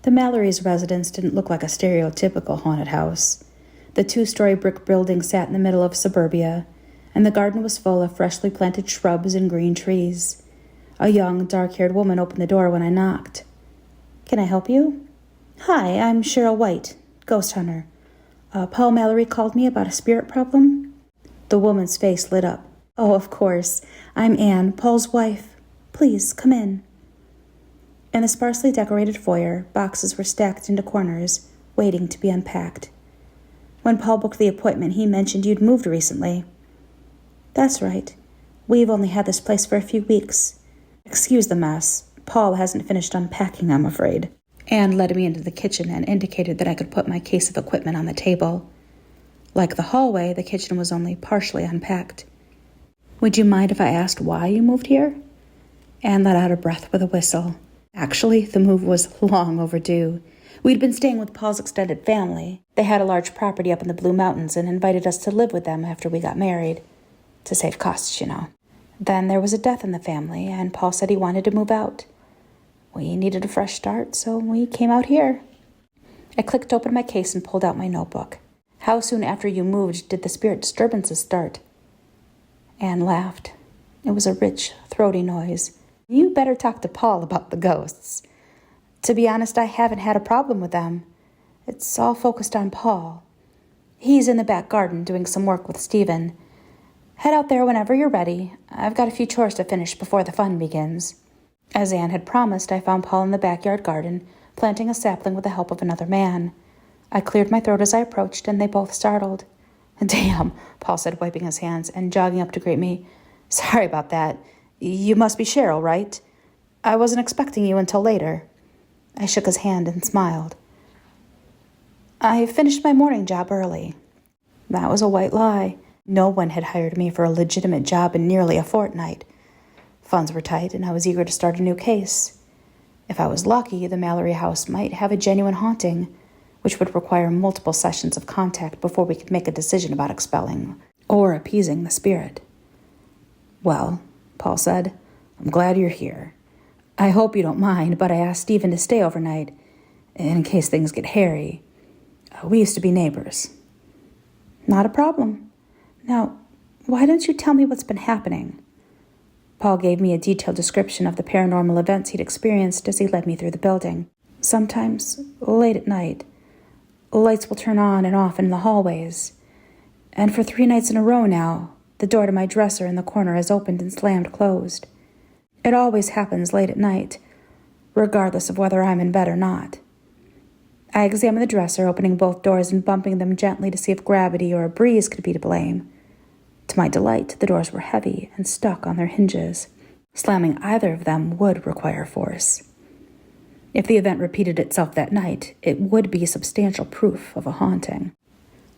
The Mallory's residence didn't look like a stereotypical haunted house. The 2-story brick building sat in the middle of suburbia, and the garden was full of freshly planted shrubs and green trees. A young, dark-haired woman opened the door when I knocked. "Can I help you?" "Hi, I'm Cheryl White, ghost hunter. Paul Mallory called me about a spirit problem." The woman's face lit up. "Oh, of course. I'm Anne, Paul's wife. Please, come in." In the sparsely decorated foyer, boxes were stacked into corners, waiting to be unpacked. "When Paul booked the appointment, he mentioned you'd moved recently." "That's right. We've only had this place for a few weeks. Excuse the mess. Paul hasn't finished unpacking, I'm afraid." Anne led me into the kitchen and indicated that I could put my case of equipment on the table. Like the hallway, the kitchen was only partially unpacked. "Would you mind if I asked why you moved here?" Anne let out a breath with a whistle. Actually, the move was long overdue. We'd been staying with Paul's extended family. They had a large property up in the Blue Mountains and invited us to live with them after we got married. To save costs, you know. Then there was a death in the family, and Paul said he wanted to move out. We needed a fresh start, so we came out here. I clicked open my case and pulled out my notebook. "How soon after you moved did the spirit disturbances start?" Anne laughed. It was a rich, throaty noise. "You better talk to Paul about the ghosts. To be honest, I haven't had a problem with them. It's all focused on Paul. He's in the back garden doing some work with Stephen. Head out there whenever you're ready. I've got a few chores to finish before the fun begins." As Anne had promised, I found Paul in the backyard garden, planting a sapling with the help of another man. I cleared my throat as I approached, and they both startled. "Damn," Paul said, wiping his hands and jogging up to greet me. "Sorry about that. You must be Cheryl, right? I wasn't expecting you until later." I shook his hand and smiled. "I finished my morning job early." That was a white lie. No one had hired me for a legitimate job in nearly a fortnight. Funds were tight, and I was eager to start a new case. If I was lucky, the Mallory house might have a genuine haunting, which would require multiple sessions of contact before we could make a decision about expelling or appeasing the spirit. "Well," Paul said, "I'm glad you're here. I hope you don't mind, but I asked Stephen to stay overnight, in case things get hairy. We used to be neighbors." "Not a problem. Now, why don't you tell me what's been happening?" Paul gave me a detailed description of the paranormal events he'd experienced as he led me through the building. "Sometimes, late at night, lights will turn on and off in the hallways. And for 3 nights in a row now, the door to my dresser in the corner has opened and slammed closed. It always happens late at night, regardless of whether I'm in bed or not." I examined the dresser, opening both doors and bumping them gently to see if gravity or a breeze could be to blame. To my delight, the doors were heavy and stuck on their hinges. Slamming either of them would require force. If the event repeated itself that night, it would be substantial proof of a haunting.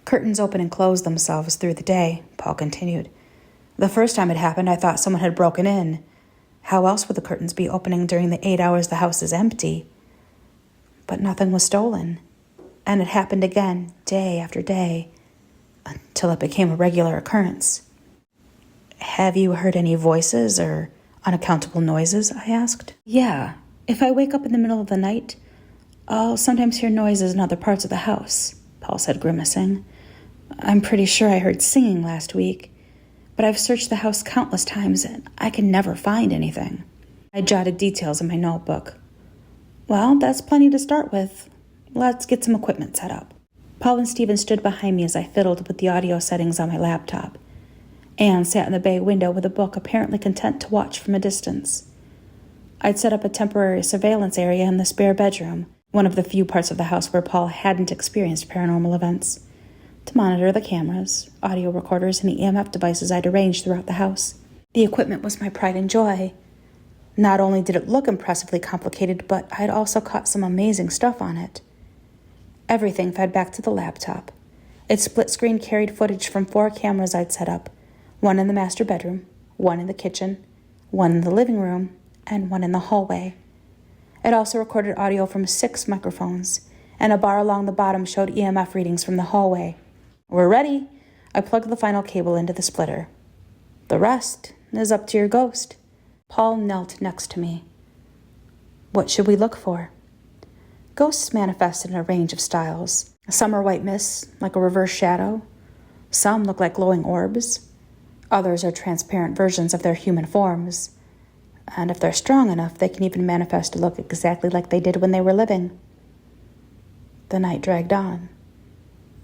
"Curtains open and close themselves through the day," Paul continued. "The first time it happened, I thought someone had broken in. How else would the curtains be opening during the 8 hours the house is empty? But nothing was stolen, and it happened again, day after day, until it became a regular occurrence." "Have you heard any voices or unaccountable noises?" I asked. "Yeah. If I wake up in the middle of the night, I'll sometimes hear noises in other parts of the house," Paul said, grimacing. "I'm pretty sure I heard singing last week, but I've searched the house countless times and I can never find anything." I jotted details in my notebook. "Well, that's plenty to start with. Let's get some equipment set up." Paul and Stephen stood behind me as I fiddled with the audio settings on my laptop. Anne sat in the bay window with a book, apparently content to watch from a distance. I'd set up a temporary surveillance area in the spare bedroom, one of the few parts of the house where Paul hadn't experienced paranormal events, to monitor the cameras, audio recorders, and EMF devices I'd arranged throughout the house. The equipment was my pride and joy. Not only did it look impressively complicated, but I'd also caught some amazing stuff on it. Everything fed back to the laptop. Its split screen carried footage from 4 cameras I'd set up, one in the master bedroom, one in the kitchen, one in the living room, and one in the hallway. It also recorded audio from 6 microphones, and a bar along the bottom showed EMF readings from the hallway. "We're ready." I plugged the final cable into the splitter. "The rest is up to your ghost." Paul knelt next to me. "What should we look for?" Ghosts manifest in a range of styles. Some are white mists, like a reverse shadow. Some look like glowing orbs. Others are transparent versions of their human forms. And if they're strong enough, they can even manifest to look exactly like they did when they were living. The night dragged on.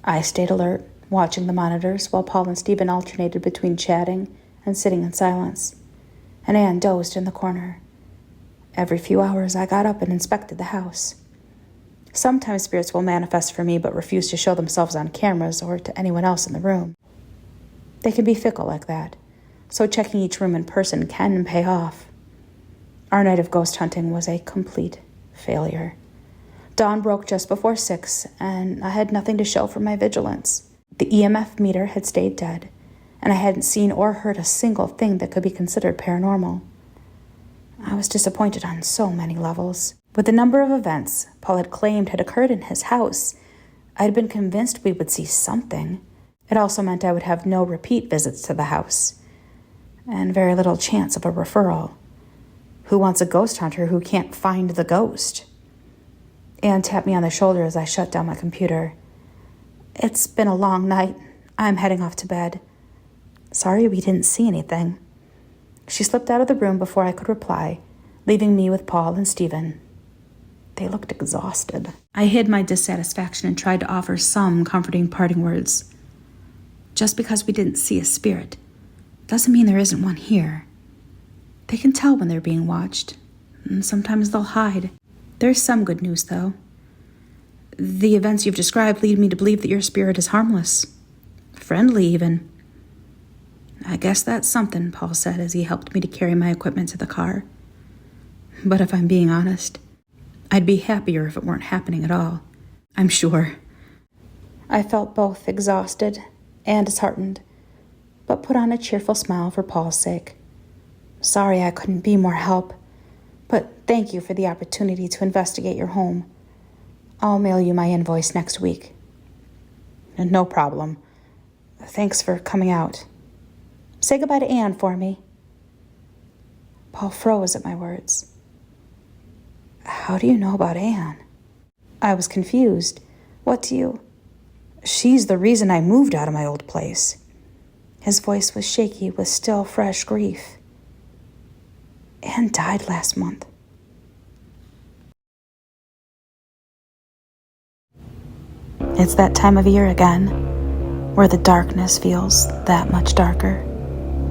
I stayed alert, watching the monitors, while Paul and Stephen alternated between chatting and sitting in silence. And Anne dozed in the corner. Every few hours, I got up and inspected the house. Sometimes spirits will manifest for me but refuse to show themselves on cameras or to anyone else in the room. They can be fickle like that, so checking each room in person can pay off. Our night of ghost hunting was a complete failure. Dawn broke just before 6, and I had nothing to show for my vigilance. The EMF meter had stayed dead, and I hadn't seen or heard a single thing that could be considered paranormal. I was disappointed on so many levels. With the number of events Paul had claimed had occurred in his house, I had been convinced we would see something. It also meant I would have no repeat visits to the house, and very little chance of a referral. Who wants a ghost hunter who can't find the ghost? Anne tapped me on the shoulder as I shut down my computer. It's been a long night. I'm heading off to bed. Sorry we didn't see anything. She slipped out of the room before I could reply, leaving me with Paul and Stephen. They looked exhausted. I hid my dissatisfaction and tried to offer some comforting parting words. Just because we didn't see a spirit doesn't mean there isn't one here. They can tell when they're being watched, and sometimes they'll hide. There's some good news, though. The events you've described lead me to believe that your spirit is harmless. Friendly, even. I guess that's something, Paul said as he helped me to carry my equipment to the car. But if I'm being honest, I'd be happier if it weren't happening at all. I'm sure. I felt both exhausted and disheartened, but put on a cheerful smile for Paul's sake. Sorry I couldn't be more help, but thank you for the opportunity to investigate your home. I'll mail you my invoice next week. No problem. Thanks for coming out. Say goodbye to Anne for me. Paul froze at my words. How do you know about Anne? I was confused. What do you... She's the reason I moved out of my old place. His voice was shaky with still fresh grief. Anne died last month. It's that time of year again, where the darkness feels that much darker,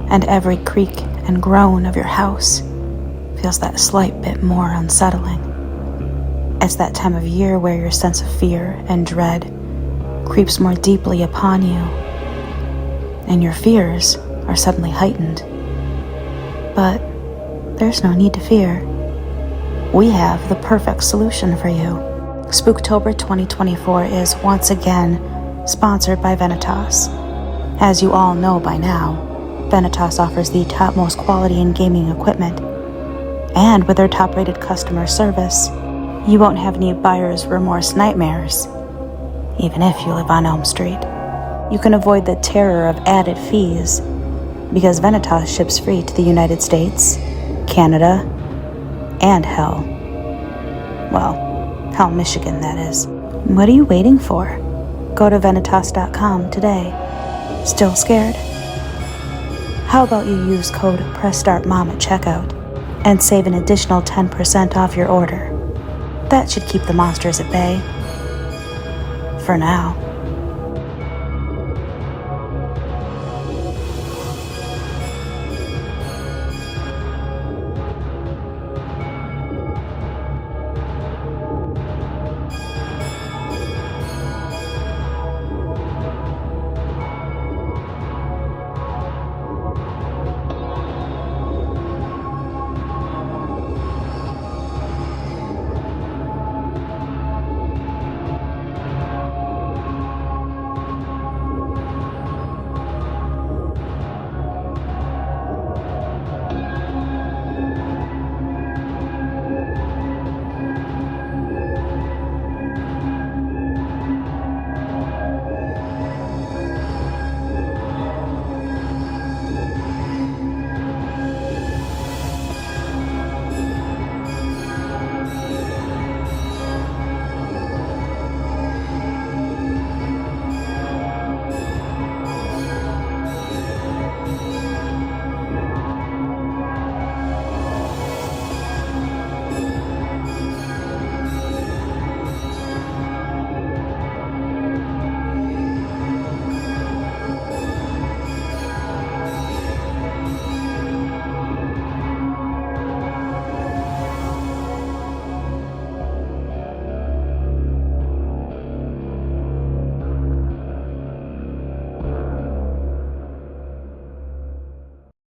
and every creak and groan of your house feels that slight bit more unsettling. It's that time of year where your sense of fear and dread creeps more deeply upon you, and your fears are suddenly heightened. But there's no need to fear. We have the perfect solution for you. Spooktober 2024 is once again sponsored by VENATOS. As you all know by now, VENATOS offers the topmost quality in gaming equipment, and with their top-rated customer service, you won't have any buyer's remorse nightmares, even if you live on Elm Street. You can avoid the terror of added fees because VENATOS ships free to the United States, Canada, and hell. Well, Hell, Michigan, that is. What are you waiting for? Go to VENATOS.com today. Still scared? How about you use code PRESSSTARTMOM at checkout and save an additional 10% off your order? That should keep the monsters at bay. For now.